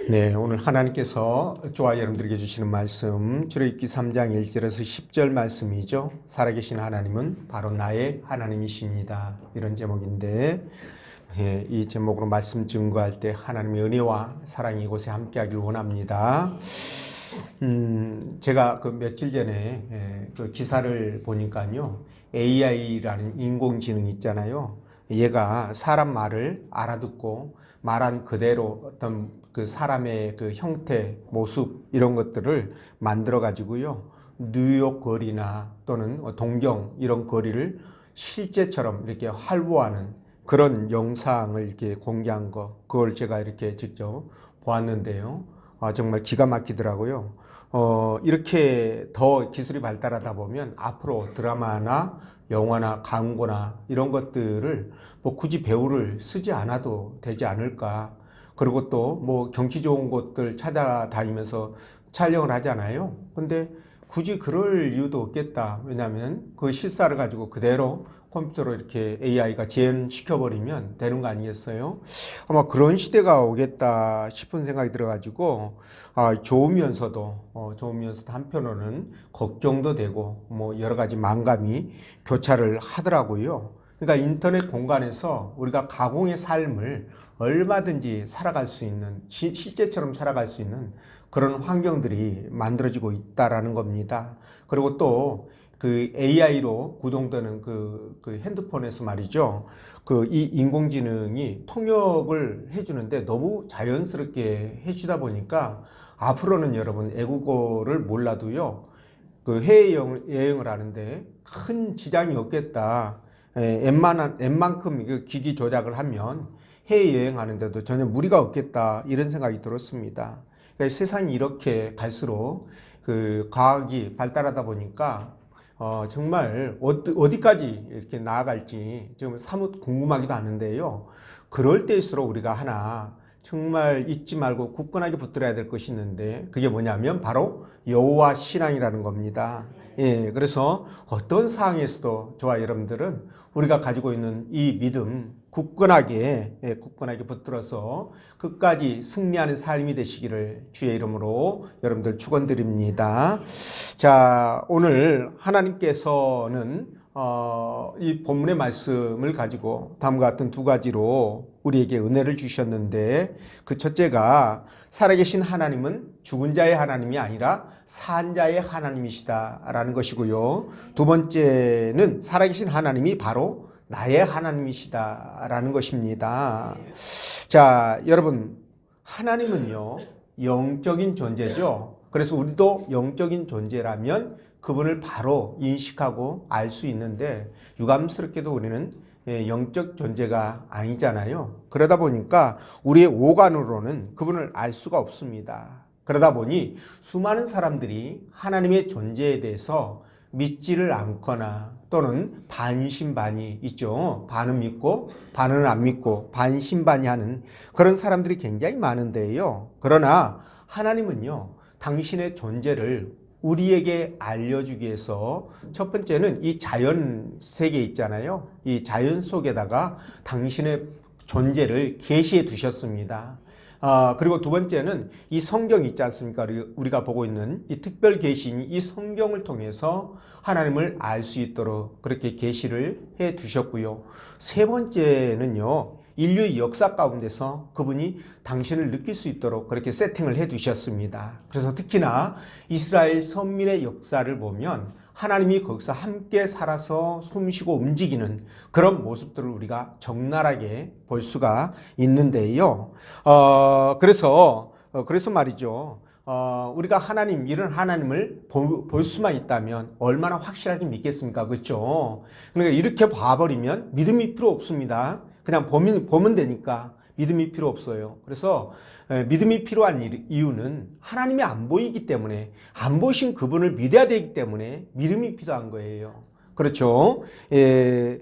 네, 오늘 하나님께서 저와 여러분들에게 주시는 말씀 출애굽기 3장 1절에서 10절 말씀이죠. 살아계신 하나님은 바로 나의 하나님이십니다. 이런 제목인데 이 제목으로 말씀 증거할 때 하나님의 은혜와 사랑이 이곳에 함께하길 원합니다. 제가 그 며칠 전에 그 기사를 보니까요, AI라는 인공지능 있잖아요. 얘가 사람 말을 알아듣고 말한 그대로 어떤 그 사람의 그 형태, 모습 이런 것들을 만들어 가지고요, 뉴욕 거리나 또는 동경 이런 거리를 실제처럼 이렇게 활보하는 그런 영상을 이렇게 공개한 거, 그걸 제가 이렇게 직접 보았는데요. 정말 기가 막히더라고요. 이렇게 더 기술이 발달하다 보면 앞으로 드라마나 영화나 광고나 이런 것들을 뭐 굳이 배우를 쓰지 않아도 되지 않을까. 그리고 또 뭐 경치 좋은 곳들 찾아다니면서 촬영을 하잖아요. 근데 굳이 그럴 이유도 없겠다. 왜냐하면 그 실사를 가지고 그대로 컴퓨터로 이렇게 AI가 재현시켜버리면 되는 거 아니겠어요? 아마 그런 시대가 오겠다 싶은 생각이 들어가지고, 좋으면서도 한편으로는 걱정도 되고, 뭐 여러 가지 만감이 교차를 하더라고요. 그러니까 인터넷 공간에서 우리가 가공의 삶을 얼마든지 살아갈 수 있는, 실제처럼 살아갈 수 있는 그런 환경들이 만들어지고 있다라는 겁니다. 그리고 또 그 AI로 구동되는 그 핸드폰에서 말이죠. 이 인공지능이 통역을 해주는데 너무 자연스럽게 해주다 보니까 앞으로는 여러분 애국어를 몰라도요, 그 해외여행을 하는데 큰 지장이 없겠다. 웬만큼 그 기기 조작을 하면 해외여행하는데도 전혀 무리가 없겠다. 이런 생각이 들었습니다. 그러니까 세상이 이렇게 갈수록 그 과학이 발달하다 보니까 정말 어디까지 이렇게 나아갈지 지금 사뭇 궁금하기도 하는데요. 그럴 때일수록 우리가 하나 정말 잊지 말고 굳건하게 붙들어야 될 것이 있는데, 그게 뭐냐면 바로 여호와 신앙이라는 겁니다. 예, 그래서 어떤 상황에서도 저와 여러분들은 우리가 가지고 있는 이 믿음 굳건하게 붙들어서 끝까지 승리하는 삶이 되시기를 주의 이름으로 여러분들 축원드립니다. 자, 오늘 하나님께서는 이 본문의 말씀을 가지고 다음과 같은 두 가지로 우리에게 은혜를 주셨는데, 그 첫째가 살아계신 하나님은 죽은 자의 하나님이 아니라 산 자의 하나님이시다라는 것이고요. 두 번째는 살아계신 하나님이 바로 나의 하나님이시다라는 것입니다. 자, 여러분, 하나님은요, 영적인 존재죠. 그래서 우리도 영적인 존재라면 그분을 바로 인식하고 알 수 있는데, 유감스럽게도 우리는 영적 존재가 아니잖아요. 그러다 보니까 우리의 오감으로는 그분을 알 수가 없습니다. 그러다 보니 수많은 사람들이 하나님의 존재에 대해서 믿지를 않거나 또는 반신반의 있죠. 반은 믿고 반은 안 믿고 반신반의하는 그런 사람들이 굉장히 많은데요. 그러나 하나님은요, 당신의 존재를 우리에게 알려주기 위해서 첫 번째는 이 자연 세계 있잖아요. 이 자연 속에다가 당신의 존재를 계시해 두셨습니다. 그리고 두 번째는 이 성경 있지 않습니까? 우리가 보고 있는 이 특별 계시인 이 성경을 통해서 하나님을 알 수 있도록 그렇게 계시를 해 두셨고요. 세 번째는요, 인류의 역사 가운데서 그분이 당신을 느낄 수 있도록 그렇게 세팅을 해 두셨습니다. 그래서 특히나 이스라엘 선민의 역사를 보면 하나님이 거기서 함께 살아서 숨쉬고 움직이는 그런 모습들을 우리가 적나라하게 볼 수가 있는데요. 그래서 말이죠. 우리가 이런 하나님을 볼 수만 있다면 얼마나 확실하게 믿겠습니까? 그렇죠? 그러니까 이렇게 봐버리면 믿음이 필요 없습니다. 그냥 보면 되니까 믿음이 필요 없어요. 그래서 믿음이 필요한 이유는 하나님이 안 보이기 때문에, 안 보이신 그분을 믿어야 되기 때문에 믿음이 필요한 거예요. 그렇죠?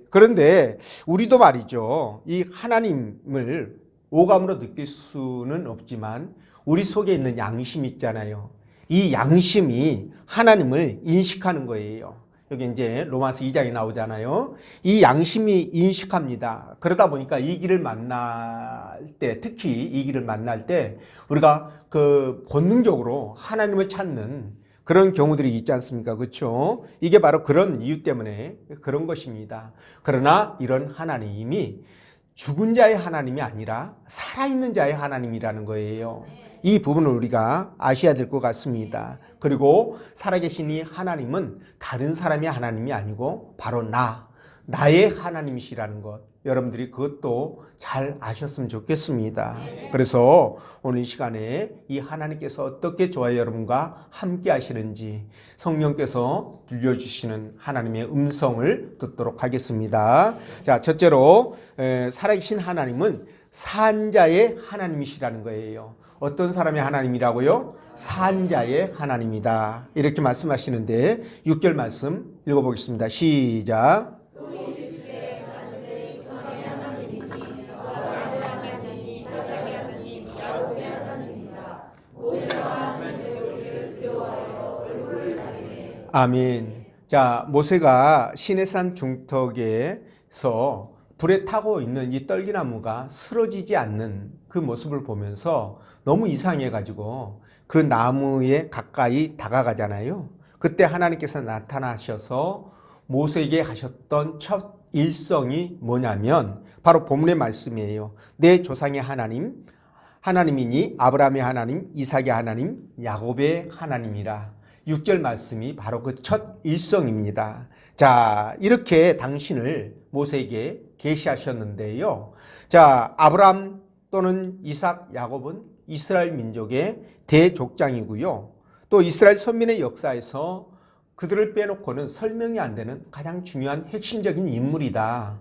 그런데 우리도 말이죠, 이 하나님을 오감으로 느낄 수는 없지만 우리 속에 있는 양심이 있잖아요. 이 양심이 하나님을 인식하는 거예요. 여기 이제 로마서 2장에 나오잖아요. 이 양심이 인식합니다. 그러다 보니까 이 길을 만날 때, 특히 이 길을 만날 때 우리가 그 본능적으로 하나님을 찾는 그런 경우들이 있지 않습니까? 그렇죠? 이게 바로 그런 이유 때문에 그런 것입니다. 그러나 이런 하나님이 죽은 자의 하나님이 아니라 살아있는 자의 하나님이라는 거예요. 이 부분을 우리가 아셔야 될 것 같습니다. 그리고 살아계신 이 하나님은 다른 사람의 하나님이 아니고 바로 나의 하나님이시라는 것. 여러분들이 그것도 잘 아셨으면 좋겠습니다. 그래서 오늘 이 시간에 이 하나님께서 어떻게 저와 여러분과 함께 하시는지 성령께서 들려주시는 하나님의 음성을 듣도록 하겠습니다. 자, 첫째로 살아계신 하나님은 산자의 하나님이시라는 거예요. 어떤 사람의 하나님이라고요? 산자의 하나님이다. 이렇게 말씀하시는데 6절 말씀 읽어보겠습니다. 시작. 아멘. 자, 모세가 시내산 중턱에서 불에 타고 있는 이 떨기나무가 쓰러지지 않는 그 모습을 보면서 너무 이상해가지고 그 나무에 가까이 다가가잖아요. 그때 하나님께서 나타나셔서 모세에게 하셨던 첫 일성이 뭐냐면 바로 본문의 말씀이에요. 내 조상의 하나님이니 아브라함의 하나님, 이삭의 하나님, 야곱의 하나님이라. 6절 말씀이 바로 그 첫 일성입니다. 자, 이렇게 당신을 모세에게 계시하셨는데요. 자, 아브라함 또는 이삭, 야곱은 이스라엘 민족의 대족장이고요. 또 이스라엘 선민의 역사에서 그들을 빼놓고는 설명이 안 되는 가장 중요한 핵심적인 인물이다.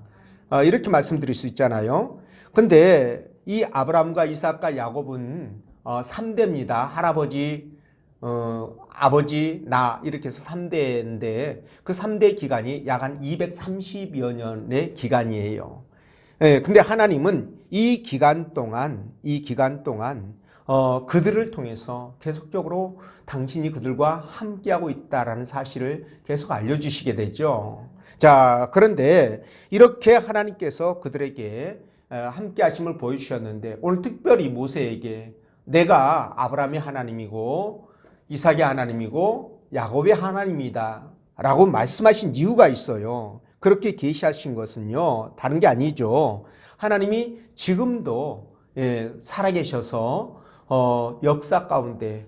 이렇게 말씀드릴 수 있잖아요. 근데 이 아브라함과 이삭과 야곱은 3대입니다. 할아버지, 아버지, 나 이렇게 해서 3대인데 그 3대 기간이 약 한 230여 년의 기간이에요. 근데 하나님은 이 기간 동안 그들을 통해서 계속적으로 당신이 그들과 함께하고 있다라는 사실을 계속 알려주시게 되죠. 자, 그런데 이렇게 하나님께서 그들에게 함께하심을 보여주셨는데 오늘 특별히 모세에게 내가 아브라함의 하나님이고 이삭의 하나님이고 야곱의 하나님이다 라고 말씀하신 이유가 있어요. 그렇게 계시하신 것은요 다른 게 아니죠. 하나님이 지금도 살아계셔서 역사 가운데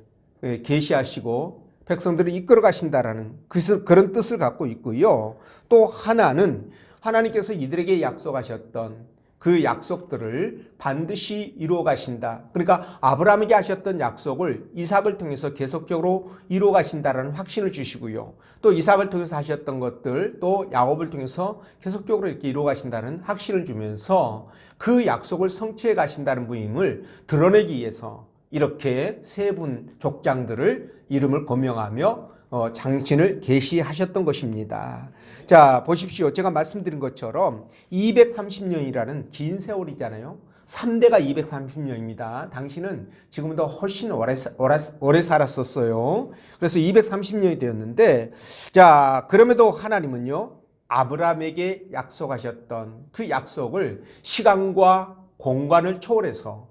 계시하시고 백성들을 이끌어 가신다라는 그런 뜻을 갖고 있고요. 또 하나는 하나님께서 이들에게 약속하셨던 그 약속들을 반드시 이루어 가신다. 그러니까 아브라함에게 하셨던 약속을 이삭을 통해서 계속적으로 이루어 가신다라는 확신을 주시고요. 또 이삭을 통해서 하셨던 것들, 또 야곱을 통해서 계속적으로 이렇게 이루어 가신다는 확신을 주면서 그 약속을 성취해 가신다는 분임을 드러내기 위해서 이렇게 세 분 족장들을 이름을 고명하며 장신을 계시하셨던 것입니다. 자, 보십시오. 제가 말씀드린 것처럼 230년이라는 긴 세월이잖아요. 3대가 230년입니다. 당신은 지금보다 훨씬 오래 살았었어요. 그래서 230년이 되었는데, 자, 그럼에도 하나님은요, 아브라함에게 약속하셨던 그 약속을 시간과 공간을 초월해서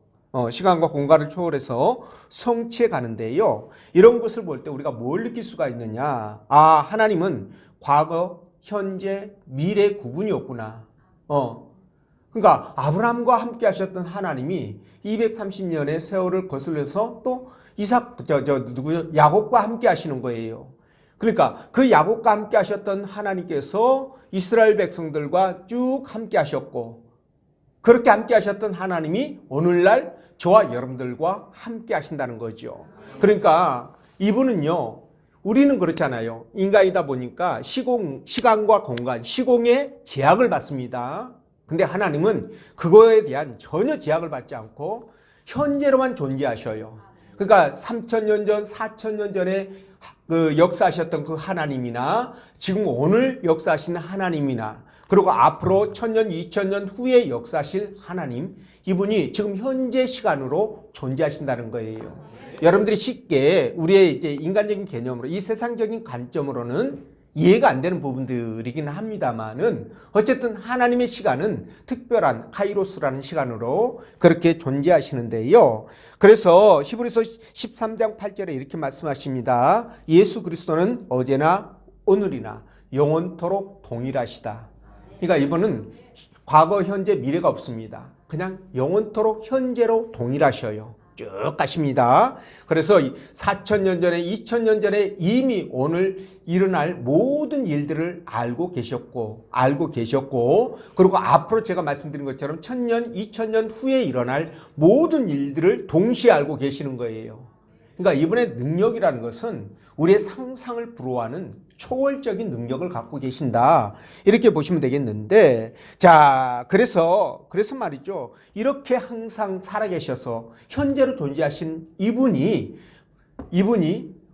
성취해 가는데요. 이런 것을 볼 때 우리가 뭘 느낄 수가 있느냐? 아, 하나님은 과거, 현재, 미래 구분이 없구나. 그러니까 아브라함과 함께 하셨던 하나님이 230년의 세월을 거슬려서 또 야곱과 함께 하시는 거예요. 그러니까 그 야곱과 함께 하셨던 하나님께서 이스라엘 백성들과 쭉 함께 하셨고, 그렇게 함께 하셨던 하나님이 오늘날 저와 여러분들과 함께 하신다는 거죠. 그러니까 이분은요, 우리는 그렇잖아요. 인간이다 보니까 시간과 공간, 시공의 제약을 받습니다. 근데 하나님은 그거에 대한 전혀 제약을 받지 않고 현재로만 존재하셔요. 그러니까 3,000년 전, 4,000년 전에 그 역사하셨던 그 하나님이나 지금 오늘 역사하시는 하나님이나 그리고 앞으로 1,000년, 2,000년 후에 역사하실 하나님, 이분이 지금 현재 시간으로 존재하신다는 거예요. 여러분들이 쉽게 우리의 이제 인간적인 개념으로 이 세상적인 관점으로는 이해가 안 되는 부분들이긴 합니다만은 어쨌든 하나님의 시간은 특별한 카이로스라는 시간으로 그렇게 존재하시는데요. 그래서 히브리서 13장 8절에 이렇게 말씀하십니다. 예수 그리스도는 어제나 오늘이나 영원토록 동일하시다. 그러니까 이분은 과거, 현재, 미래가 없습니다. 그냥 영원토록 현재로 동일하셔요. 쭉 가십니다. 그래서 4,000년 전에 2,000년 전에 이미 오늘 일어날 모든 일들을 알고 계셨고 그리고 앞으로 제가 말씀드린 것처럼 1,000년, 2,000년 후에 일어날 모든 일들을 동시에 알고 계시는 거예요. 그러니까 이분의 능력이라는 것은 우리의 상상을 불허하는 초월적인 능력을 갖고 계신다. 이렇게 보시면 되겠는데, 자, 그래서 말이죠. 이렇게 항상 살아계셔서 현재로 존재하신 이분이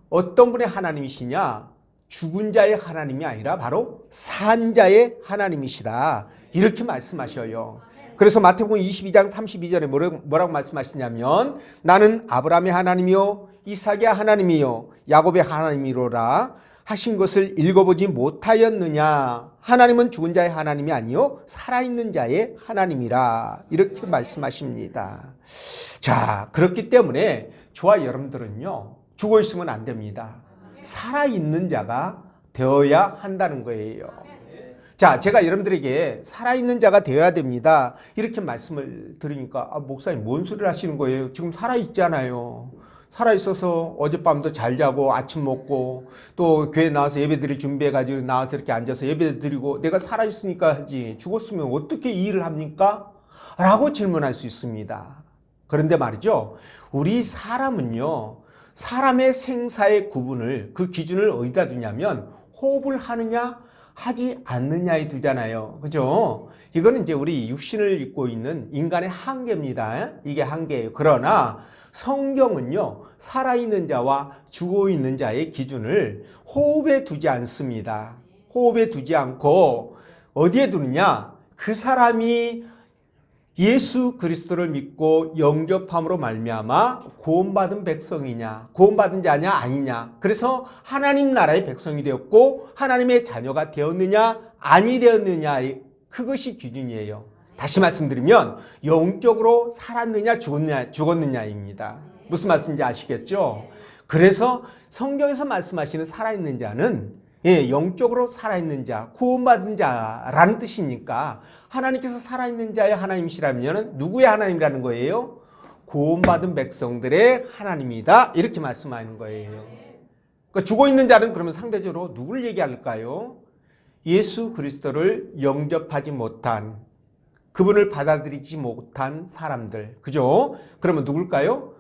어떤 분의 하나님이시냐? 죽은 자의 하나님이 아니라 바로 산 자의 하나님이시다. 이렇게 말씀하셔요. 그래서 마태복음 22장 32절에 뭐라고 말씀하시냐면, 나는 아브라함의 하나님이요 이삭의 하나님이요 야곱의 하나님이로라 하신 것을 읽어보지 못하였느냐? 하나님은 죽은 자의 하나님이 아니요 살아있는 자의 하나님이라. 이렇게 말씀하십니다. 자, 그렇기 때문에 저와 여러분들은요, 죽어 있으면 안 됩니다. 살아있는 자가 되어야 한다는 거예요. 자, 제가 여러분들에게 살아있는 자가 되어야 됩니다. 이렇게 말씀을 들으니까, 목사님 뭔 소리를 하시는 거예요? 지금 살아있잖아요. 살아있어서 어젯밤도 잘 자고 아침 먹고 또 교회 나와서 예배 드릴 준비해가지고 나와서 이렇게 앉아서 예배 드리고 내가 살아있으니까 하지 죽었으면 어떻게 이 일을 합니까? 라고 질문할 수 있습니다. 그런데 말이죠. 우리 사람은요. 사람의 생사의 구분을 그 기준을 어디다 두냐면 호흡을 하느냐 하지 않느냐에 두잖아요. 그죠? 이거는 이제 우리 육신을 입고 있는 인간의 한계입니다. 이게 한계예요. 그러나 성경은요, 살아있는 자와 죽어있는 자의 기준을 호흡에 두지 않습니다. 호흡에 두지 않고 어디에 두느냐? 그 사람이 예수 그리스도를 믿고 영접함으로 말미암아 구원받은 백성이냐, 구원받은 자냐 아니냐. 그래서 하나님 나라의 백성이 되었고 하나님의 자녀가 되었느냐 아니 되었느냐, 그것이 기준이에요. 다시 말씀드리면 영적으로 살았느냐 죽었느냐입니다. 무슨 말씀인지 아시겠죠? 그래서 성경에서 말씀하시는 살아있는 자는 영적으로 살아있는 자, 구원받은 자라는 뜻이니까 하나님께서 살아있는 자의 하나님이시라면 누구의 하나님이라는 거예요? 구원받은 백성들의 하나님이다. 이렇게 말씀하는 거예요. 그러니까 죽어있는 자는 그러면 상대적으로 누구를 얘기할까요? 예수 그리스도를 영접하지 못한, 그분을 받아들이지 못한 사람들. 그죠? 그러면 누굴까요?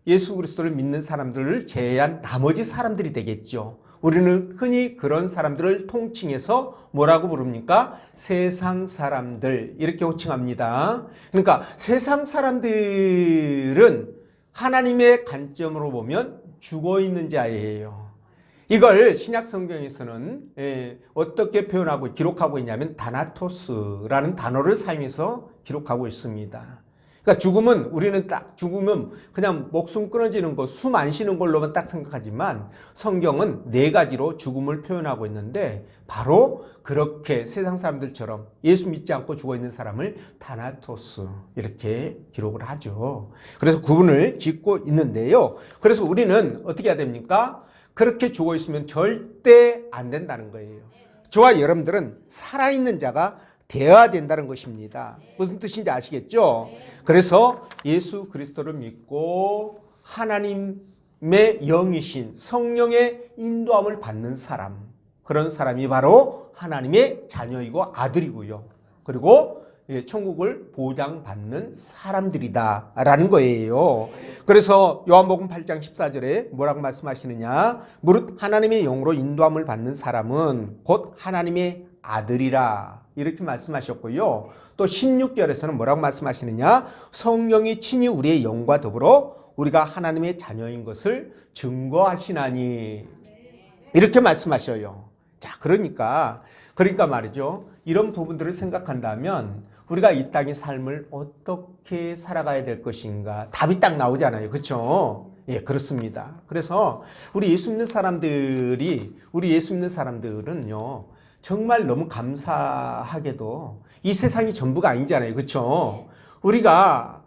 예수 그리스도를 믿는 사람들을 제외한 나머지 사람들이 되겠죠. 우리는 흔히 그런 사람들을 통칭해서 뭐라고 부릅니까? 세상 사람들, 이렇게 호칭합니다. 그러니까 세상 사람들은 하나님의 관점으로 보면 죽어있는 자예요. 이걸 신약 성경에서는 어떻게 표현하고 기록하고 있냐면 다나토스라는 단어를 사용해서 기록하고 있습니다. 그러니까 죽으면 그냥 목숨 끊어지는 거, 숨 안 쉬는 걸로만 딱 생각하지만 성경은 네 가지로 죽음을 표현하고 있는데 바로 그렇게 세상 사람들처럼 예수 믿지 않고 죽어 있는 사람을 다나토스 이렇게 기록을 하죠. 그래서 구분을 짓고 있는데요. 그래서 우리는 어떻게 해야 됩니까? 그렇게 죽어 있으면 절대 안 된다는 거예요. 저와 여러분들은 살아있는 자가 되어야 된다는 것입니다. 무슨 뜻인지 아시겠죠? 그래서 예수 그리스도를 믿고 하나님의 영이신 성령의 인도함을 받는 사람, 그런 사람이 바로 하나님의 자녀이고 아들이고요. 그리고 천국을 보장받는 사람들이다 라는 거예요. 그래서 요한복음 8장 14절에 뭐라고 말씀하시느냐? 무릇 하나님의 영으로 인도함을 받는 사람은 곧 하나님의 아들이라, 이렇게 말씀하셨고요. 또 16절에서는 뭐라고 말씀하시느냐? 성령이 친히 우리의 영과 더불어 우리가 하나님의 자녀인 것을 증거하시나니, 이렇게 말씀하셔요. 자, 그러니까 말이죠. 이런 부분들을 생각한다면 우리가 이 땅의 삶을 어떻게 살아가야 될 것인가 답이 딱 나오잖아요. 그렇죠? 예, 그렇습니다. 그래서 우리 예수 믿는 사람들은요, 정말 너무 감사하게도 이 세상이 전부가 아니잖아요. 그렇죠? 우리가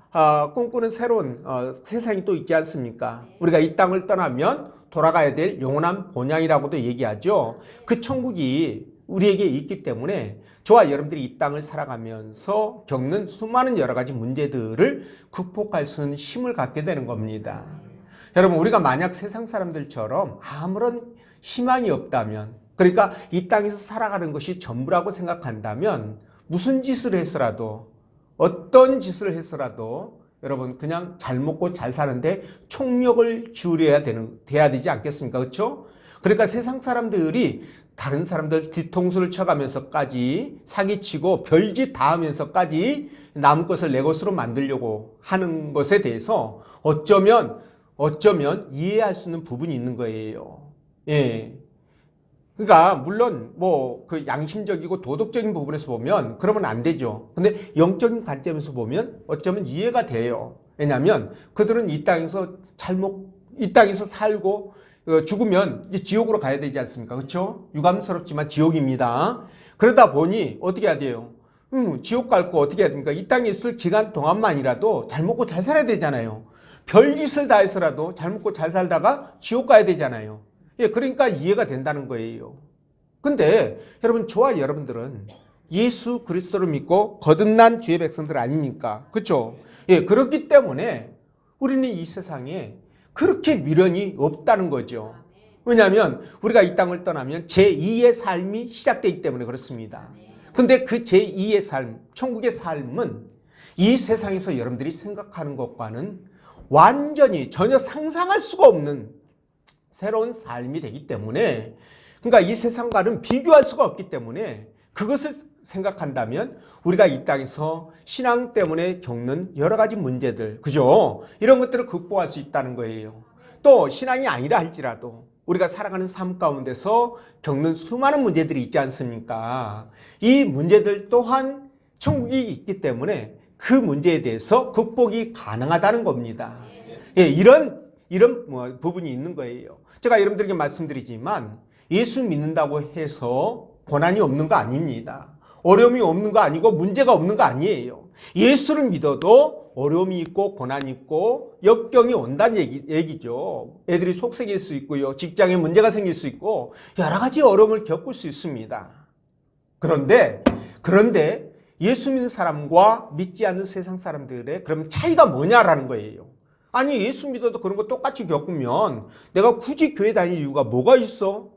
꿈꾸는 새로운 세상이 또 있지 않습니까? 우리가 이 땅을 떠나면 돌아가야 될 영원한 본향이라고도 얘기하죠. 그 천국이 우리에게 있기 때문에 저와 여러분들이 이 땅을 살아가면서 겪는 수많은 여러 가지 문제들을 극복할 수 있는 힘을 갖게 되는 겁니다. 여러분, 우리가 만약 세상 사람들처럼 아무런 희망이 없다면, 그러니까 이 땅에서 살아가는 것이 전부라고 생각한다면 무슨 짓을 해서라도, 어떤 짓을 해서라도 여러분 그냥 잘 먹고 잘 사는데 총력을 기울여야 돼야 되지 않겠습니까? 그렇죠? 그러니까 세상 사람들이 다른 사람들 뒤통수를 쳐가면서까지 사기치고 별짓 다 하면서까지 남은 것을 내 것으로 만들려고 하는 것에 대해서 어쩌면 이해할 수 있는 부분이 있는 거예요. 예. 그러니까 물론 뭐 그 양심적이고 도덕적인 부분에서 보면 그러면 안 되죠. 근데 영적인 관점에서 보면 어쩌면 이해가 돼요. 왜냐하면 그들은 이 땅에서 살고 죽으면 이제 지옥으로 가야 되지 않습니까? 그렇죠? 유감스럽지만 지옥입니다. 그러다 보니 어떻게 해야 돼요? 지옥 갈 거 어떻게 해야 됩니까? 이 땅에 있을 기간 동안만이라도 잘 먹고 잘 살아야 되잖아요. 별짓을 다 해서라도 잘 먹고 잘 살다가 지옥 가야 되잖아요. 예, 그러니까 이해가 된다는 거예요. 근데 여러분, 저와 여러분들은 예수 그리스도를 믿고 거듭난 주의 백성들 아닙니까? 그렇죠? 예, 그렇기 때문에 우리는 이 세상에 그렇게 미련이 없다는 거죠. 왜냐하면 우리가 이 땅을 떠나면 제2의 삶이 시작되기 때문에 그렇습니다. 근데 그 제2의 삶, 천국의 삶은 이 세상에서 여러분들이 생각하는 것과는 완전히 전혀 상상할 수가 없는 새로운 삶이 되기 때문에, 그러니까 이 세상과는 비교할 수가 없기 때문에 그것을 생각한다면 우리가 이 땅에서 신앙 때문에 겪는 여러 가지 문제들, 그죠? 이런 것들을 극복할 수 있다는 거예요. 또 신앙이 아니라 할지라도 우리가 살아가는 삶 가운데서 겪는 수많은 문제들이 있지 않습니까? 이 문제들 또한 천국이 있기 때문에 그 문제에 대해서 극복이 가능하다는 겁니다. 예, 이런 부분이 있는 거예요. 제가 여러분들에게 말씀드리지만 예수 믿는다고 해서 고난이 없는 거 아닙니다. 어려움이 없는 거 아니고 문제가 없는 거 아니에요. 예수를 믿어도 어려움이 있고 고난이 있고 역경이 온다는 얘기죠. 애들이 속썩일 수 있고요. 직장에 문제가 생길 수 있고 여러 가지 어려움을 겪을 수 있습니다. 그런데 예수 믿는 사람과 믿지 않는 세상 사람들의 그럼 차이가 뭐냐라는 거예요. 아니, 예수 믿어도 그런 거 똑같이 겪으면 내가 굳이 교회 다닐 이유가 뭐가 있어?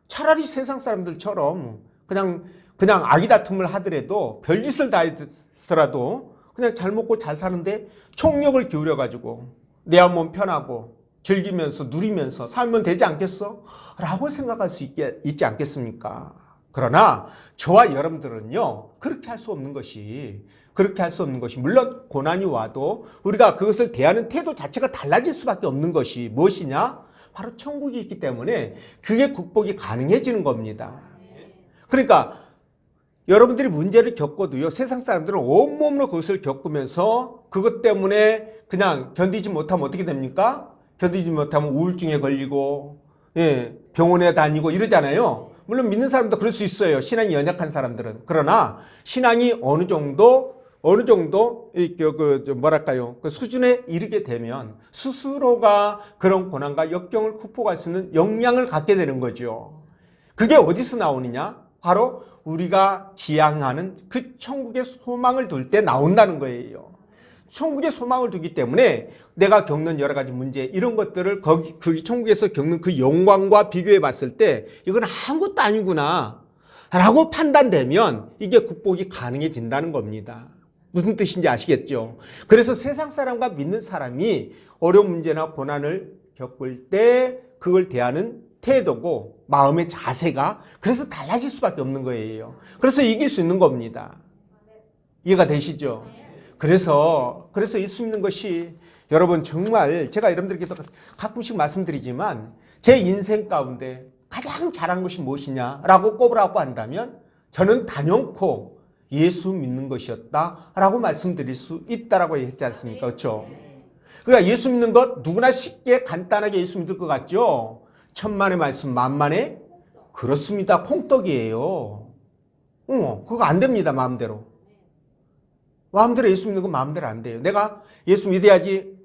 차라리 세상 사람들처럼 그냥 아기 다툼을 하더라도 별짓을 다 했더라도 그냥 잘 먹고 잘 사는데 총력을 기울여가지고 내 한 몸 편하고 즐기면서 누리면서 살면 되지 않겠어? 라고 생각할 수 있지 않겠습니까? 그러나 저와 여러분들은요, 그렇게 할 수 없는 것이 물론 고난이 와도 우리가 그것을 대하는 태도 자체가 달라질 수밖에 없는 것이 무엇이냐? 바로 천국이 있기 때문에 그게 극복이 가능해지는 겁니다. 그러니까 여러분들이 문제를 겪어도요, 세상 사람들은 온몸으로 그것을 겪으면서 그것 때문에 그냥 견디지 못하면 어떻게 됩니까? 견디지 못하면 우울증에 걸리고, 예, 병원에 다니고 이러잖아요. 물론 믿는 사람도 그럴 수 있어요. 신앙이 연약한 사람들은. 그러나 신앙이 어느 정도 그 수준에 이르게 되면 스스로가 그런 고난과 역경을 극복할 수 있는 역량을 갖게 되는 거죠. 그게 어디서 나오느냐? 바로 우리가 지향하는 그 천국의 소망을 둘 때 나온다는 거예요. 천국의 소망을 두기 때문에 내가 겪는 여러 가지 문제, 이런 것들을 그 천국에서 겪는 그 영광과 비교해 봤을 때 이건 아무것도 아니구나 라고 판단되면 이게 극복이 가능해진다는 겁니다. 무슨 뜻인지 아시겠죠? 그래서 세상 사람과 믿는 사람이 어려운 문제나 고난을 겪을 때 그걸 대하는 태도고 마음의 자세가 그래서 달라질 수밖에 없는 거예요. 그래서 이길 수 있는 겁니다. 이해가 되시죠? 그래서 예수 믿는 것이 여러분 정말 제가 여러분들에게도 가끔씩 말씀드리지만 제 인생 가운데 가장 잘한 것이 무엇이냐라고 꼽으라고 한다면 저는 단연코 예수 믿는 것이었다라고 말씀드릴 수 있다라고 했지 않습니까? 그렇죠? 그러니까 예수 믿는 것 누구나 쉽게 간단하게 예수 믿을 것 같죠? 천만의 말씀 만만의 그렇습니다. 콩떡이에요. 그거 안 됩니다. 마음대로. 마음대로 예수 믿는 건 마음대로 안 돼요. 내가 예수 믿어야지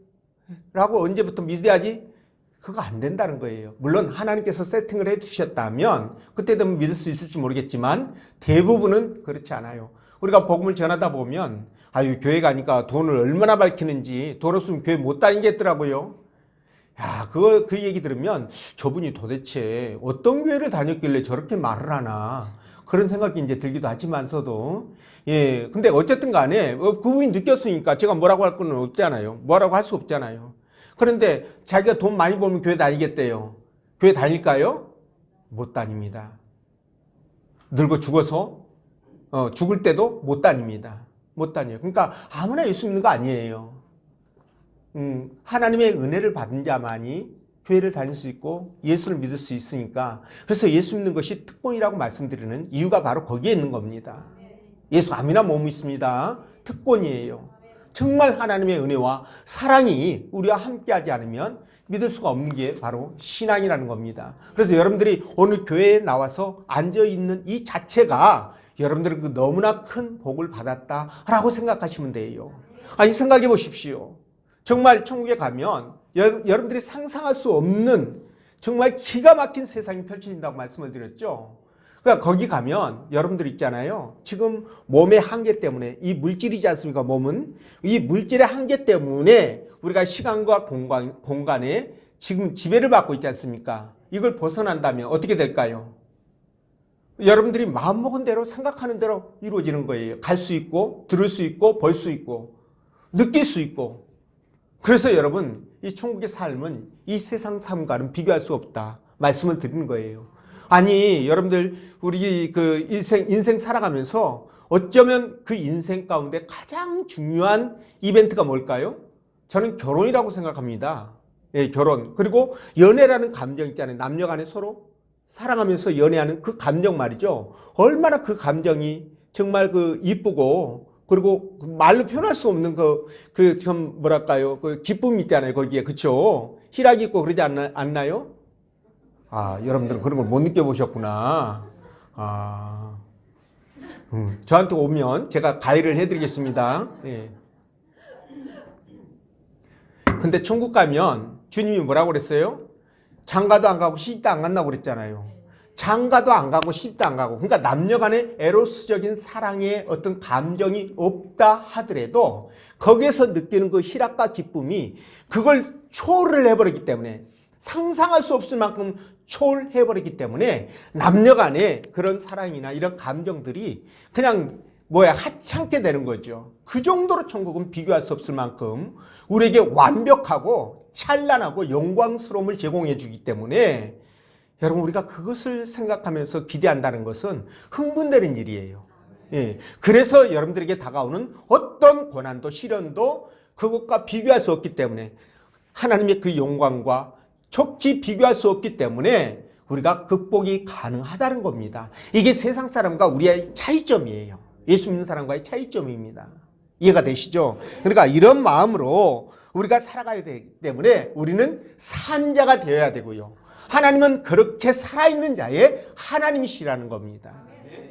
라고 언제부터 믿어야지 그거 안 된다는 거예요. 물론 하나님께서 세팅을 해 주셨다면 그때 되면 믿을 수 있을지 모르겠지만 대부분은 그렇지 않아요. 우리가 복음을 전하다 보면 아유 교회 가니까 돈을 얼마나 밝히는지 돈 없으면 교회 못 다니겠더라고요. 야, 그 얘기 들으면 저분이 도대체 어떤 교회를 다녔길래 저렇게 말을 하나 그런 생각이 이제 들기도 하지만서도 예, 근데 어쨌든 간에 그분이 느꼈으니까 제가 뭐라고 할 건 없잖아요. 뭐라고 할 수 없잖아요. 그런데 자기가 돈 많이 벌면 교회 다니겠대요. 교회 다닐까요? 못 다닙니다. 늙어 죽어서 죽을 때도 못 다닙니다. 못 다녀요. 그러니까 아무나 예수 믿는 거 아니에요. 하나님의 은혜를 받은 자만이 교회를 다닐 수 있고 예수를 믿을 수 있으니까 그래서 예수 믿는 것이 특권이라고 말씀드리는 이유가 바로 거기에 있는 겁니다. 예수 아무나 못 믿습니다. 특권이에요. 정말 하나님의 은혜와 사랑이 우리와 함께하지 않으면 믿을 수가 없는 게 바로 신앙이라는 겁니다. 그래서 여러분들이 오늘 교회에 나와서 앉아있는 이 자체가 여러분들은 그 너무나 큰 복을 받았다라고 생각하시면 돼요. 아니 생각해 보십시오. 정말 천국에 가면 여러분들이 상상할 수 없는 정말 기가 막힌 세상이 펼쳐진다고 말씀을 드렸죠. 그러니까 거기 가면 여러분들 있잖아요. 지금 몸의 한계 때문에 이 물질이지 않습니까? 몸은 이 물질의 한계 때문에 우리가 시간과 공간에 지금 지배를 받고 있지 않습니까? 이걸 벗어난다면 어떻게 될까요? 여러분들이 마음먹은 대로 생각하는 대로 이루어지는 거예요. 갈 수 있고 들을 수 있고 볼 수 있고 느낄 수 있고. 그래서 여러분 이 천국의 삶은 이 세상 삶과는 비교할 수 없다 말씀을 드리는 거예요. 아니 여러분들 우리 그 인생 살아가면서 어쩌면 그 인생 가운데 가장 중요한 이벤트가 뭘까요? 저는 결혼이라고 생각합니다. 예, 결혼. 그리고 연애라는 감정 있잖아요. 남녀 간에 서로 사랑하면서 연애하는 그 감정 말이죠. 얼마나 그 감정이 정말 그 이쁘고 그리고 말로 표현할 수 없는 좀 뭐랄까요? 그 기쁨이 있잖아요. 거기에. 그쵸? 희락이 있고 그러지 않나요? 아, 여러분들은 그런 걸 못 느껴보셨구나. 아, 저한테 오면 제가 가이드를 해드리겠습니다. 예. 근데 천국 가면 주님이 뭐라고 그랬어요? 장가도 안 가고 시집도 안 간다고 그랬잖아요. 장가도 안 가고 시집도 안 가고. 그러니까 남녀 간의 에로스적인 사랑의 어떤 감정이 없다 하더라도 거기에서 느끼는 그 희락과 기쁨이 그걸 초월을 해버리기 때문에 상상할 수 없을 만큼 초월해버리기 때문에 남녀 간의 그런 사랑이나 이런 감정들이 그냥 하찮게 되는 거죠. 그 정도로 천국은 비교할 수 없을 만큼 우리에게 완벽하고 찬란하고 영광스러움을 제공해 주기 때문에 여러분 우리가 그것을 생각하면서 기대한다는 것은 흥분되는 일이에요. 예. 그래서 여러분들에게 다가오는 어떤 고난도 시련도 그것과 비교할 수 없기 때문에 하나님의 그 영광과 좋게 비교할 수 없기 때문에 우리가 극복이 가능하다는 겁니다. 이게 세상 사람과 우리의 차이점이에요. 예수 믿는 사람과의 차이점입니다. 이해가 되시죠? 그러니까 이런 마음으로 우리가 살아가야 되기 때문에 우리는 산 자가 되어야 되고요. 하나님은 그렇게 살아있는 자의 하나님이시라는 겁니다.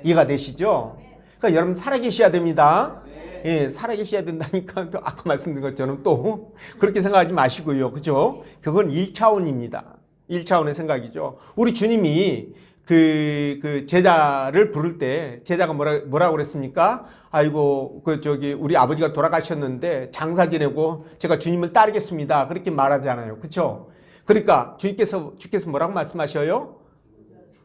이해가 되시죠? 그러니까 여러분 살아계셔야 됩니다. 예, 살아계셔야 된다니까 또 아까 말씀드린 것처럼 또 그렇게 생각하지 마시고요. 그죠? 그건 1차원입니다. 1차원의 생각이죠. 우리 주님이 그 제자를 부를 때 제자가 뭐라고 그랬습니까? 아이고 우리 아버지가 돌아가셨는데 장사 지내고 제가 주님을 따르겠습니다. 그렇게 말하잖아요. 그렇죠? 그러니까 주께서 뭐라고 말씀하셔요?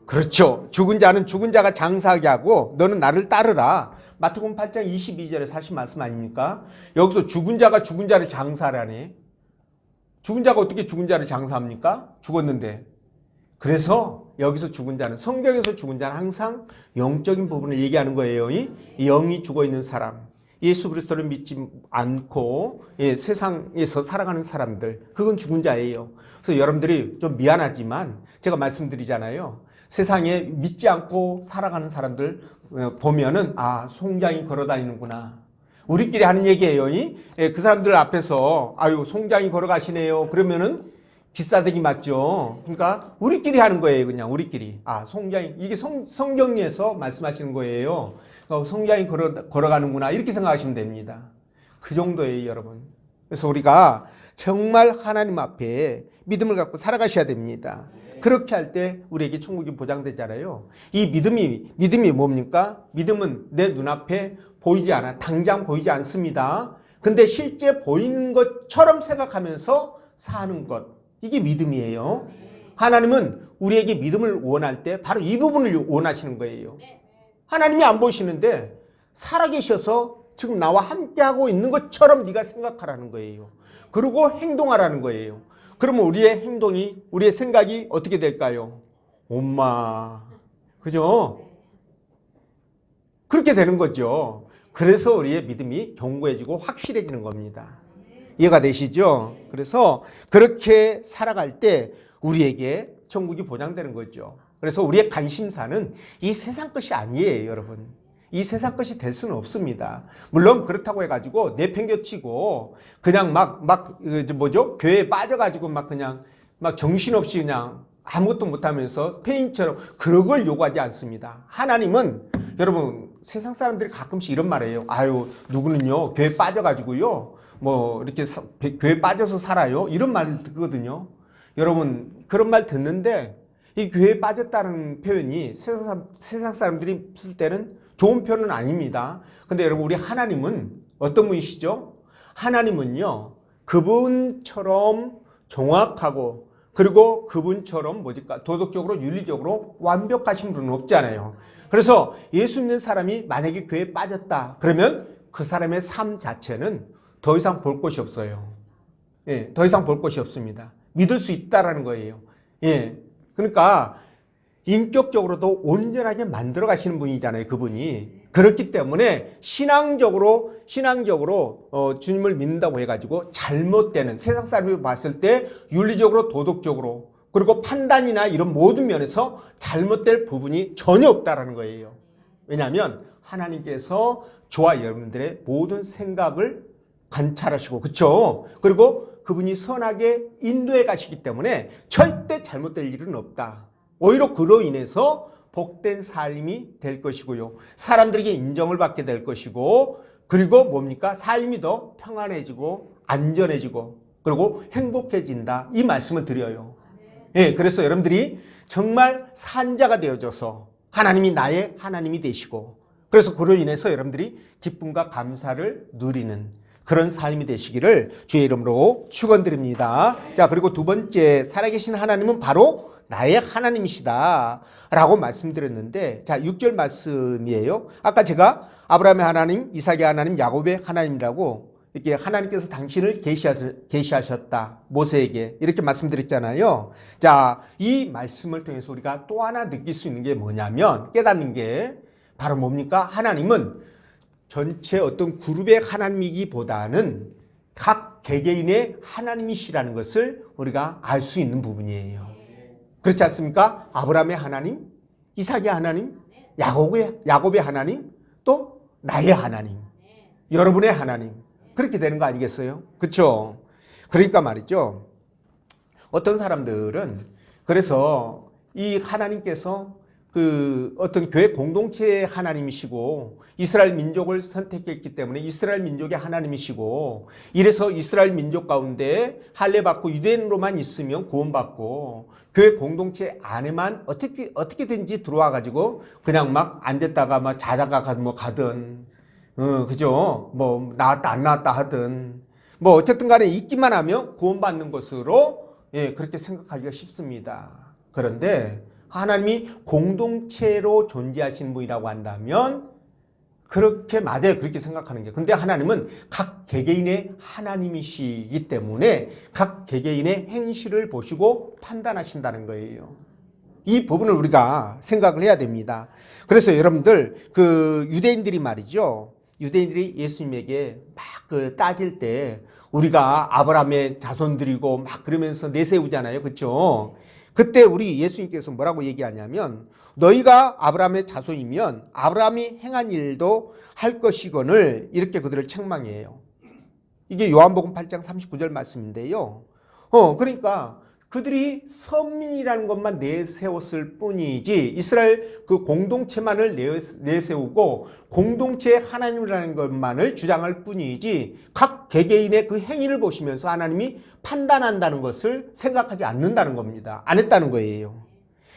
그렇죠. 죽은 자는 죽은 자가 장사하게 하고 너는 나를 따르라. 마태복음 8장 22절에 사실 말씀 아닙니까? 여기서 죽은 자가 죽은 자를 장사하라네. 죽은 자가 어떻게 죽은 자를 장사합니까? 죽었는데. 그래서 여기서 죽은 자는, 성경에서 죽은 자는 항상 영적인 부분을 얘기하는 거예요. 이 영이 죽어있는 사람, 예수 그리스도를 믿지 않고 세상에서 살아가는 사람들, 그건 죽은 자예요. 그래서 여러분들이 좀 미안하지만 제가 말씀드리잖아요. 세상에 믿지 않고 살아가는 사람들 보면은 송장이 걸어다니는구나. 우리끼리 하는 얘기예요. 그 사람들 앞에서 아유 송장이 걸어가시네요. 그러면은 기싸대기 맞죠. 그러니까 우리끼리 하는 거예요. 그냥 우리끼리. 아 송장이 이게 성경에서 말씀하시는 거예요. 송장이 걸어가는구나 이렇게 생각하시면 됩니다. 그 정도예요, 여러분. 그래서 우리가 정말 하나님 앞에 믿음을 갖고 살아가셔야 됩니다. 그렇게 할 때 우리에게 천국이 보장되잖아요. 이 믿음이 뭡니까? 믿음은 내 눈앞에 보이지 않아. 당장 보이지 않습니다. 근데 실제 보이는 것처럼 생각하면서 사는 것. 이게 믿음이에요. 하나님은 우리에게 믿음을 원할 때 바로 이 부분을 원하시는 거예요. 하나님이 안 보시는데 살아계셔서 지금 나와 함께하고 있는 것처럼 네가 생각하라는 거예요. 그리고 행동하라는 거예요. 그러면 우리의 행동이, 우리의 생각이 어떻게 될까요? 엄마. 그죠? 그렇게 되는 거죠. 그래서 우리의 믿음이 견고해지고 확실해지는 겁니다. 이해가 되시죠? 그래서 그렇게 살아갈 때 우리에게 천국이 보장되는 거죠. 그래서 우리의 관심사는 이 세상 것이 아니에요, 여러분. 이 세상 것이 될 수는 없습니다. 물론 그렇다고 해가지고 내팽겨치고 그냥 교회에 빠져가지고 그냥 정신없이 그냥 아무것도 못하면서 페인처럼 그런 걸 요구하지 않습니다. 하나님은 여러분 세상 사람들이 가끔씩 이런 말해요. 아유 누구는요 교회 빠져가지고요 이렇게 교회 빠져서 살아요 이런 말 듣거든요. 여러분 그런 말 듣는데 이 교회에 빠졌다는 표현이 세상 사람들이 쓸 때는 좋은 표현은 아닙니다. 근데 여러분 우리 하나님은 어떤 분이시죠? 하나님은요 그분처럼 정확하고 그리고 그분처럼 도덕적으로 윤리적으로 완벽하신 분은 없잖아요. 그래서 예수 믿는 사람이 만약에 교회에 빠졌다 그러면 그 사람의 삶 자체는 더 이상 볼 것이 없어요. 예, 더 이상 볼 것이 없습니다. 믿을 수 있다라는 거예요. 예, 그러니까 인격적으로도 온전하게 만들어 가시는 분이잖아요, 그분이. 그렇기 때문에 신앙적으로 주님을 믿는다고 해가지고 잘못되는 세상 사람이 봤을 때 윤리적으로 도덕적으로 그리고 판단이나 이런 모든 면에서 잘못될 부분이 전혀 없다라는 거예요. 왜냐하면 하나님께서 저와 여러분들의 모든 생각을 관찰하시고 그렇죠? 그리고 그분이 선하게 인도해 가시기 때문에 절대 잘못될 일은 없다. 오히려 그로 인해서 복된 삶이 될 것이고요. 사람들에게 인정을 받게 될 것이고 그리고 뭡니까? 삶이 더 평안해지고 안전해지고 그리고 행복해진다. 이 말씀을 드려요. 예, 그래서 여러분들이 정말 산자가 되어져서 하나님이 나의 하나님이 되시고 그래서 그로 인해서 여러분들이 기쁨과 감사를 누리는 그런 삶이 되시기를 주의 이름으로 축원드립니다. 자, 그리고 두 번째 살아계신 하나님은 바로 나의 하나님이시다 라고 말씀드렸는데 자 6절 말씀이에요. 아까 제가 아브라함의 하나님, 이삭의 하나님, 야곱의 하나님이라고 이렇게 하나님께서 당신을 계시하셨다 모세에게 이렇게 말씀드렸잖아요. 자, 이 말씀을 통해서 우리가 또 하나 느낄 수 있는 게 뭐냐면 깨닫는 게 바로 뭡니까? 하나님은 전체 어떤 그룹의 하나님이기보다는 각 개개인의 하나님이시라는 것을 우리가 알 수 있는 부분이에요. 그렇지 않습니까? 아브라함의 하나님, 이삭의 하나님, 야곱의 하나님, 또 나의 하나님, 여러분의 하나님. 그렇게 되는 거 아니겠어요? 그렇죠? 그러니까 말이죠. 어떤 사람들은 그래서 이 하나님께서 그 어떤 교회 공동체의 하나님이시고 이스라엘 민족을 선택했기 때문에 이스라엘 민족의 하나님이시고 이래서 이스라엘 민족 가운데 할례받고 유대인으로만 있으면 구원받고 교회 공동체 안에만 어떻게든지 들어와 가지고 그냥 막 앉았다가 막 자다가 가든 그죠? 나왔다 안 나왔다 하든 어쨌든 간에 있기만 하면 구원받는 것으로 예, 그렇게 생각하기가 쉽습니다. 그런데 하나님이 공동체로 존재하시는 분이라고 한다면 그렇게 맞아요. 그렇게 생각하는 게. 근데 하나님은 각 개개인의 하나님이시기 때문에 각 개개인의 행실을 보시고 판단하신다는 거예요. 이 부분을 우리가 생각을 해야 됩니다. 그래서 여러분들 그 유대인들이 말이죠. 유대인들이 예수님에게 막 따질 때 우리가 아브라함의 자손들이고 막 그러면서 내세우잖아요. 그렇죠? 그때 우리 예수님께서 뭐라고 얘기하냐면 너희가 아브라함의 자손이면 아브라함이 행한 일도 할 것이거늘 이렇게 그들을 책망해요. 이게 요한복음 8장 39절 말씀인데요. 그러니까 그들이 선민이라는 것만 내세웠을 뿐이지 이스라엘 그 공동체만을 내세우고 공동체의 하나님이라는 것만을 주장할 뿐이지 각 개개인의 그 행위를 보시면서 하나님이 판단한다는 것을 생각하지 않는다는 겁니다. 안 했다는 거예요.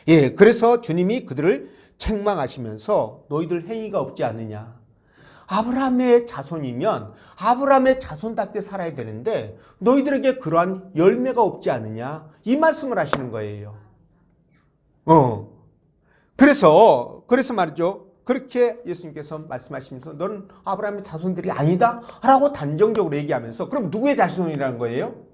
예, 그래서 주님이 그들을 책망하시면서 너희들 행위가 없지 않느냐. 아브라함의 자손이면 아브라함의 자손답게 살아야 되는데 너희들에게 그러한 열매가 없지 않느냐 이 말씀을 하시는 거예요. 그래서 말이죠. 그렇게 예수님께서 말씀하시면서 너는 아브라함의 자손들이 아니다 라고 단정적으로 얘기하면서 그럼 누구의 자손이라는 거예요?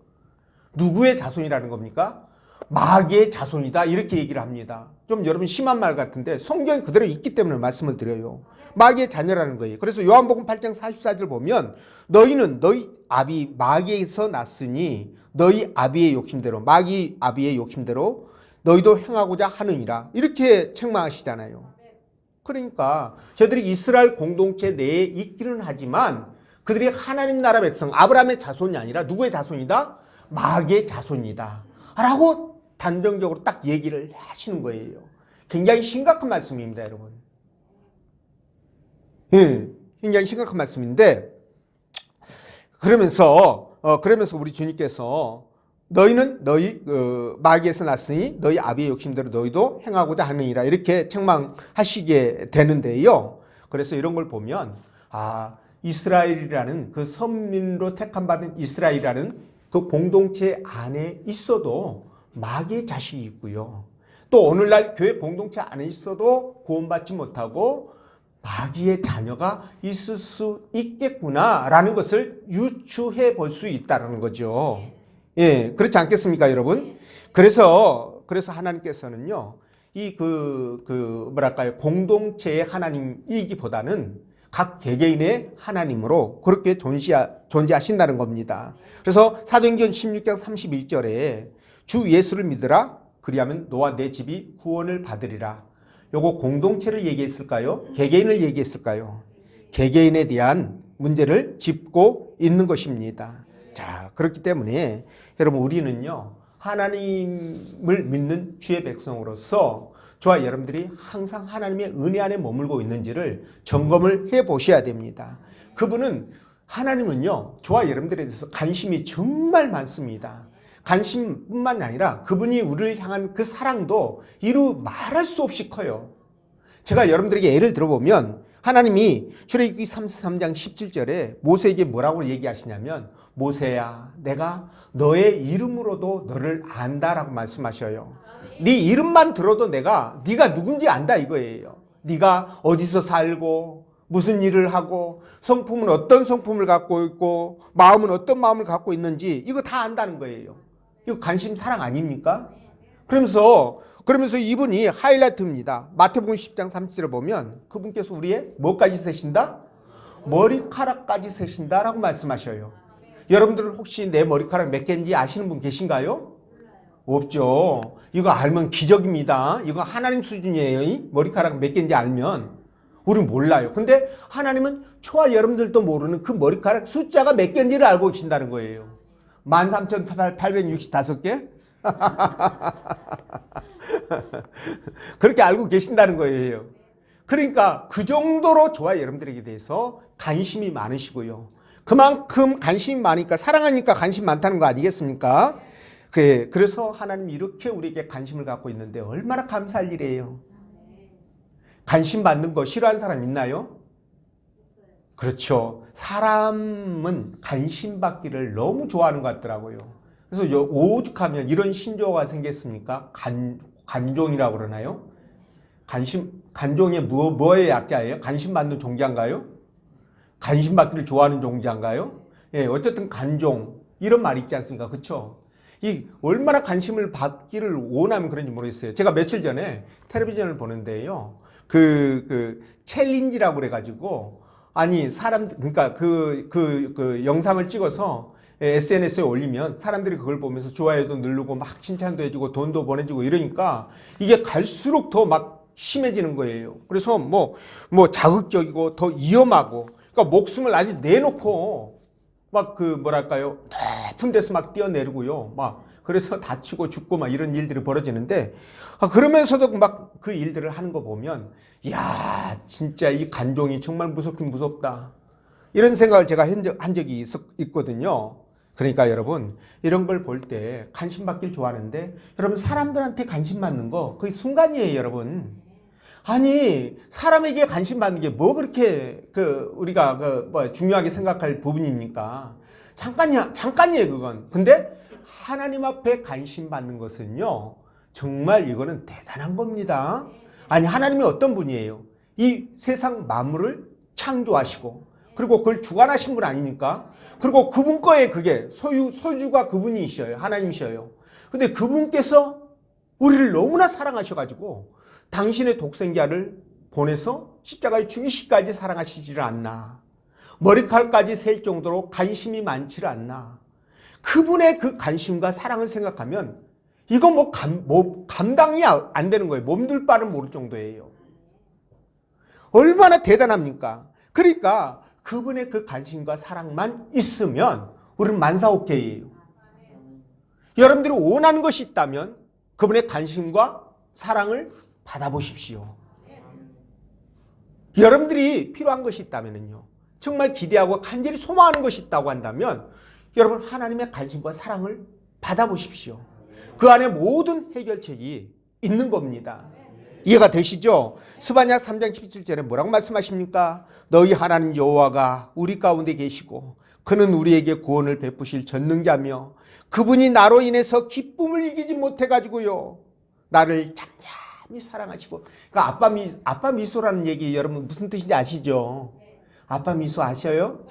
누구의 자손이라는 겁니까? 마귀의 자손이다 이렇게 얘기를 합니다. 좀 여러분 심한 말 같은데 성경이 그대로 있기 때문에 말씀을 드려요. 마귀의 자녀라는 거예요. 그래서 요한복음 8장 44절 보면 너희는 너희 아비 마귀에서 났으니 너희 아비의 욕심대로 마귀 아비의 욕심대로 너희도 행하고자 하느니라 이렇게 책망하시잖아요. 그러니까 저희들이 이스라엘 공동체 내에 있기는 하지만 그들이 하나님 나라 백성 아브라함의 자손이 아니라 누구의 자손이다? 마귀의 자손이다 라고 단정적으로 딱 얘기를 하시는 거예요. 굉장히 심각한 말씀입니다, 여러분. 예, 굉장히 심각한 말씀인데, 그러면서 우리 주님께서 너희는 너희 마귀에서 났으니 너희 아비의 욕심대로 너희도 행하고자 하느니라 이렇게 책망하시게 되는데요. 그래서 이런 걸 보면 이스라엘이라는 그 선민으로 택함받은 이스라엘이라는 그 공동체 안에 있어도 마귀의 자식이 있고요. 또 오늘날 교회 공동체 안에 있어도 구원받지 못하고 마귀의 자녀가 있을 수 있겠구나라는 것을 유추해 볼 수 있다는 거죠. 예, 그렇지 않겠습니까, 여러분? 그래서 하나님께서는요, 뭐랄까요, 공동체의 하나님이기보다는 각 개개인의 하나님으로 그렇게 존재하신다는 겁니다. 그래서 사도행전 16장 31절에 주 예수를 믿으라 그리하면 너와 내 집이 구원을 받으리라. 요거 공동체를 얘기했을까요? 개개인을 얘기했을까요? 개개인에 대한 문제를 짚고 있는 것입니다. 자, 그렇기 때문에 여러분 우리는요 하나님을 믿는 주의 백성으로서 저와 여러분들이 항상 하나님의 은혜 안에 머물고 있는지를 점검을 해 보셔야 됩니다. 하나님은요 저와 여러분들에 대해서 관심이 정말 많습니다. 관심뿐만 아니라 그분이 우리를 향한 그 사랑도 이루 말할 수 없이 커요. 제가 여러분들에게 예를 들어보면 하나님이 출애굽기 33장 17절에 모세에게 뭐라고 얘기하시냐면 모세야 내가 너의 이름으로도 너를 안다라고 말씀하셔요. 네 이름만 들어도 네가 누군지 안다 이거예요. 네가 어디서 살고 무슨 일을 하고 성품은 어떤 성품을 갖고 있고 마음은 어떤 마음을 갖고 있는지 이거 다 안다는 거예요. 이거 관심 사랑 아닙니까? 그러면서 이분이 하이라이트입니다. 마태복음 10장 30절에 보면 그분께서 우리의 뭐까지 세신다? 머리카락까지 세신다라고 말씀하셔요. 여러분들 혹시 내 머리카락 몇 개인지 아시는 분 계신가요? 없죠. 이거 알면 기적입니다. 이거 하나님 수준이에요. 이 머리카락 몇 개인지 알면 우리 몰라요. 근데 하나님은 저와 여러분들도 모르는 그 머리카락 숫자가 몇 개인지를 알고 계신다는 거예요. 13,865개? 그렇게 알고 계신다는 거예요. 그러니까 그 정도로 저와 여러분들에게 대해서 관심이 많으시고요. 그만큼 관심이 많으니까 사랑하니까 관심 많다는 거 아니겠습니까? 그래서 하나님이 이렇게 우리에게 관심을 갖고 있는데 얼마나 감사할 일이에요. 관심 받는 거 싫어하는 사람 있나요? 그렇죠. 사람은 관심 받기를 너무 좋아하는 것 같더라고요. 그래서 오죽하면 이런 신조어가 생겼습니까? 관종이라고 그러나요? 관종의 뭐의 약자예요? 관심 받는 종자인가요? 관심 받기를 좋아하는 종자인가요? 예, 어쨌든 관종 이런 말이 있지 않습니까? 그렇죠? 얼마나 관심을 받기를 원하면 그런지 모르겠어요. 제가 며칠 전에 텔레비전을 보는데요. 그 챌린지라고 그래가지고 그러니까 그 영상을 찍어서 SNS에 올리면 사람들이 그걸 보면서 좋아요도 누르고 막 칭찬도 해주고 돈도 보내주고 이러니까 이게 갈수록 더 막 심해지는 거예요. 그래서 뭐 자극적이고 더 위험하고, 그러니까 목숨을 아직 내놓고 막 그 뭐랄까요, 높은 데서 막 뛰어내리고요, 막 그래서 다치고 죽고 막 이런 일들이 벌어지는데, 그러면서도 막 그 일들을 하는 거 보면, 야, 진짜 이 간종이 정말 무섭긴 무섭다, 이런 생각을 제가 한 적이 있거든요. 그러니까 여러분, 이런 걸 볼 때 관심 받길 좋아하는데, 여러분 사람들한테 관심 받는 거 그게 순간이에요, 여러분. 아니, 사람에게 관심 받는 게 뭐 그렇게 우리가 중요하게 생각할 부분입니까? 잠깐이에요, 그건. 근데 하나님 앞에 관심 받는 것은요, 정말 이거는 대단한 겁니다. 아니, 하나님이 어떤 분이에요? 이 세상 만물을 창조하시고, 그리고 그걸 주관하신 분 아닙니까? 그리고 그분 거에 그게 소유가 그분이셔요. 하나님이셔요. 근데 그분께서 우리를 너무나 사랑하셔가지고 당신의 독생자를 보내서 십자가에 죽이시기까지 사랑하시지를 않나. 머리칼까지 셀 정도로 관심이 많지를 않나. 그분의 그 관심과 사랑을 생각하면 이건 감당이 안 되는 거예요. 몸둘 바를 모를 정도예요. 얼마나 대단합니까? 그러니까 그분의 그 관심과 사랑만 있으면 우리는 만사오케이예요. 여러분들이 원하는 것이 있다면 그분의 관심과 사랑을 받아보십시오. 여러분들이 필요한 것이 있다면요, 정말 기대하고 간절히 소망하는 것이 있다고 한다면 여러분 하나님의 관심과 사랑을 받아보십시오. 그 안에 모든 해결책이 있는 겁니다. 이해가 되시죠? 스바냐 3장 17절에 뭐라고 말씀하십니까? 너희 하나님 여호와가 우리 가운데 계시고 그는 우리에게 구원을 베푸실 전능자며 그분이 나로 인해서 기쁨을 이기지 못해가지고요, 나를 잠잠히 사랑하시고. 그러니까 아빠 미소라는 얘기 여러분 무슨 뜻인지 아시죠? 아빠 미소 아셔요?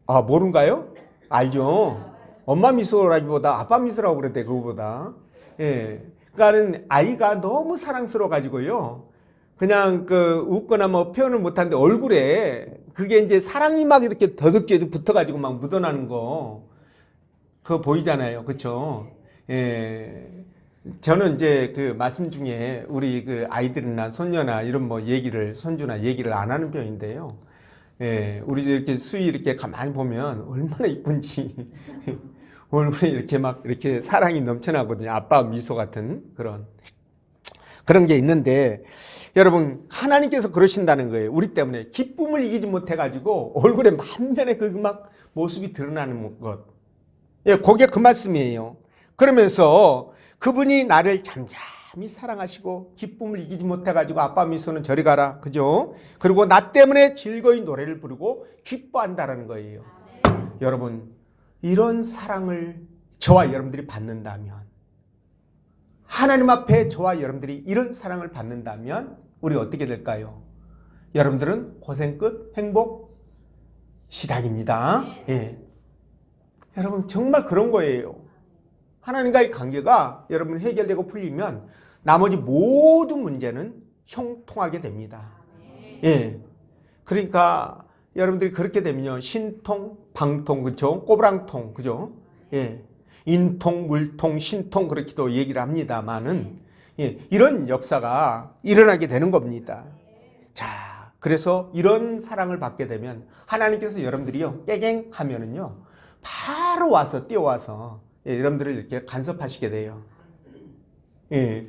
아, 모른가요? 알죠? 엄마 미소라기보다 아빠 미소라고 그랬대, 그거보다. 예. 그러니까는 아이가 너무 사랑스러워 가지고요, 그냥 웃거나 뭐 표현을 못하는데 얼굴에 그게 이제 사랑이 막 이렇게 더덕지에도 붙어가지고 막 묻어나는 거, 그거 보이잖아요, 그렇죠? 예. 저는 이제 그 말씀 중에 우리 그 아이들이나 손녀나 이런 손주나 얘기를 안 하는 편인데요. 예, 우리 이렇게 수희 이렇게 가만히 보면 얼마나 이쁜지 얼굴에 이렇게 막 이렇게 사랑이 넘쳐나거든요. 아빠 미소 같은 그런 게 있는데, 여러분 하나님께서 그러신다는 거예요. 우리 때문에 기쁨을 이기지 못해가지고 얼굴에 만면에 그 막 모습이 드러나는 것. 예, 그게 그 말씀이에요. 그러면서 그분이 나를 잠잠히 사랑하시고 기쁨을 이기지 못해가지고 아빠 미소는 저리 가라, 그죠? 그리고 나 때문에 즐거이 노래를 부르고 기뻐한다라는 거예요. 여러분, 이런 사랑을 저와 여러분들이 받는다면, 하나님 앞에 저와 여러분들이 이런 사랑을 받는다면 우리 어떻게 될까요? 여러분들은 고생 끝 행복 시작입니다. 예. 여러분 정말 그런 거예요. 하나님과의 관계가 여러분 해결되고 풀리면 나머지 모든 문제는 형통하게 됩니다. 예. 그러니까 여러분들이 그렇게 되면요, 신통, 방통, 그죠? 꼬부랑통, 그죠? 예. 인통, 물통, 신통, 그렇게도 얘기를 합니다만은, 예, 이런 역사가 일어나게 되는 겁니다. 자, 그래서 이런 사랑을 받게 되면 하나님께서 여러분들이요, 깨갱 하면은요, 바로 와서 뛰어와서, 예, 여러분들을 이렇게 간섭하시게 돼요. 예,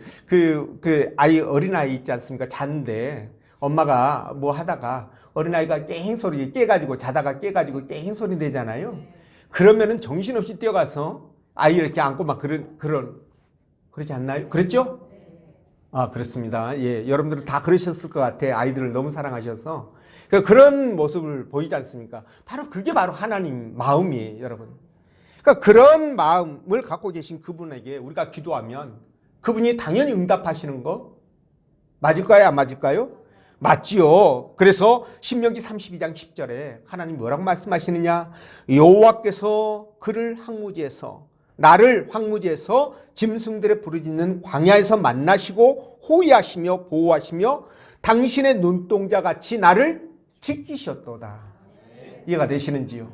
어린아이 있지 않습니까? 자는데 엄마가 뭐 하다가 어린아이가 깽 소리 깨가지고 자다가 깨가지고 깽 소리 내잖아요. 그러면은 정신없이 뛰어가서 아이 이렇게 안고 막 그러지 않나요? 그랬죠? 아, 그렇습니다. 예, 여러분들은 다 그러셨을 것 같아. 아이들을 너무 사랑하셔서. 그런 모습을 보이지 않습니까? 그게 바로 하나님 마음이에요, 여러분. 그러니까 그런 마음을 갖고 계신 그분에게 우리가 기도하면 그분이 당연히 응답하시는 거 맞을까요? 안 맞을까요? 맞지요. 그래서 신명기 32장 10절에 하나님 뭐라고 말씀하시느냐? 여호와께서 나를 황무지에서 짐승들의 부르짖는 광야에서 만나시고 호위하시며 보호하시며 당신의 눈동자 같이 나를 지키셨도다. 이해가 되시는지요?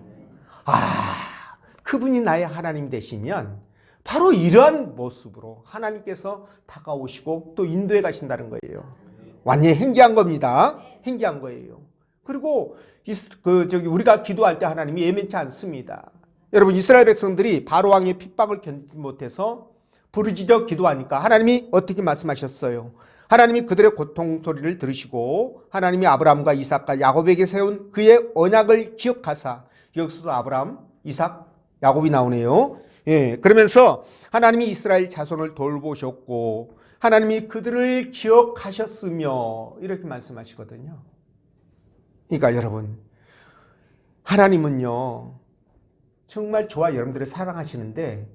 그분이 나의 하나님 되시면 바로 이러한 모습으로 하나님께서 다가오시고 또 인도해 가신다는 거예요. 완전히 행기한 겁니다. 행기한 거예요. 그리고 우리가 기도할 때 하나님이 예민치 않습니다. 여러분, 이스라엘 백성들이 바로 왕의 핍박을 견디지 못해서 부르짖어 기도하니까 하나님이 어떻게 말씀하셨어요? 하나님이 그들의 고통 소리를 들으시고 하나님이 아브라함과 이삭과 야곱에게 세운 그의 언약을 기억하사, 여기서도 아브라함, 이삭, 야곱이 나오네요. 그러면서 하나님이 이스라엘 자손을 돌보셨고 하나님이 그들을 기억하셨으며 이렇게 말씀하시거든요. 그러니까 여러분, 하나님은요 정말 저와 여러분들을 사랑하시는데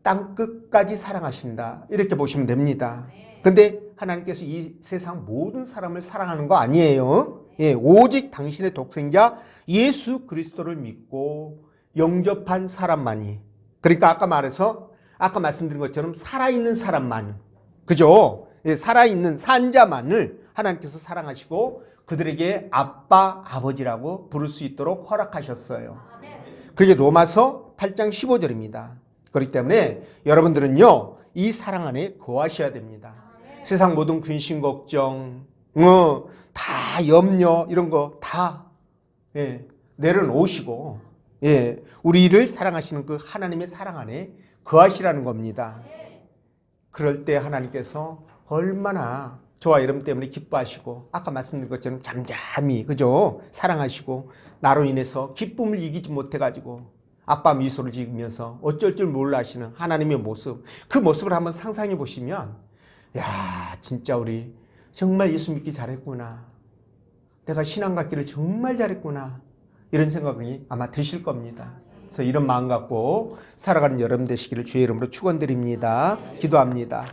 땅끝까지 사랑하신다, 이렇게 보시면 됩니다. 근데 하나님께서 이 세상 모든 사람을 사랑하는 거 아니에요. 오직 당신의 독생자 예수 그리스도를 믿고 영접한 사람만이, 그러니까 아까 말씀드린 것처럼 살아있는 사람만, 그죠? 살아있는 산자만을 하나님께서 사랑하시고 그들에게 아빠, 아버지라고 부를 수 있도록 허락하셨어요. 그게 로마서 8장 15절입니다. 그렇기 때문에 여러분들은요 이 사랑 안에 거하셔야 됩니다. 세상 모든 근심 걱정, 다 염려 이런 거 다 내려놓으시고 우리를 사랑하시는 그 하나님의 사랑 안에 거하시라는 겁니다. 그럴 때 하나님께서 얼마나 저와 여러분 때문에 기뻐하시고 아까 말씀드린 것처럼 잠잠히, 그죠? 사랑하시고 나로 인해서 기쁨을 이기지 못해가지고 아빠 미소를 지으면서 어쩔 줄 몰라 하시는 하나님의 모습, 그 모습을 한번 상상해 보시면 야, 진짜 우리 정말 예수 믿기 잘했구나, 내가 신앙 갖기를 정말 잘했구나, 이런 생각이 아마 드실 겁니다. 그래서 이런 마음 갖고 살아가는 여러분 되시기를 주의 이름으로 축원드립니다. 기도합니다.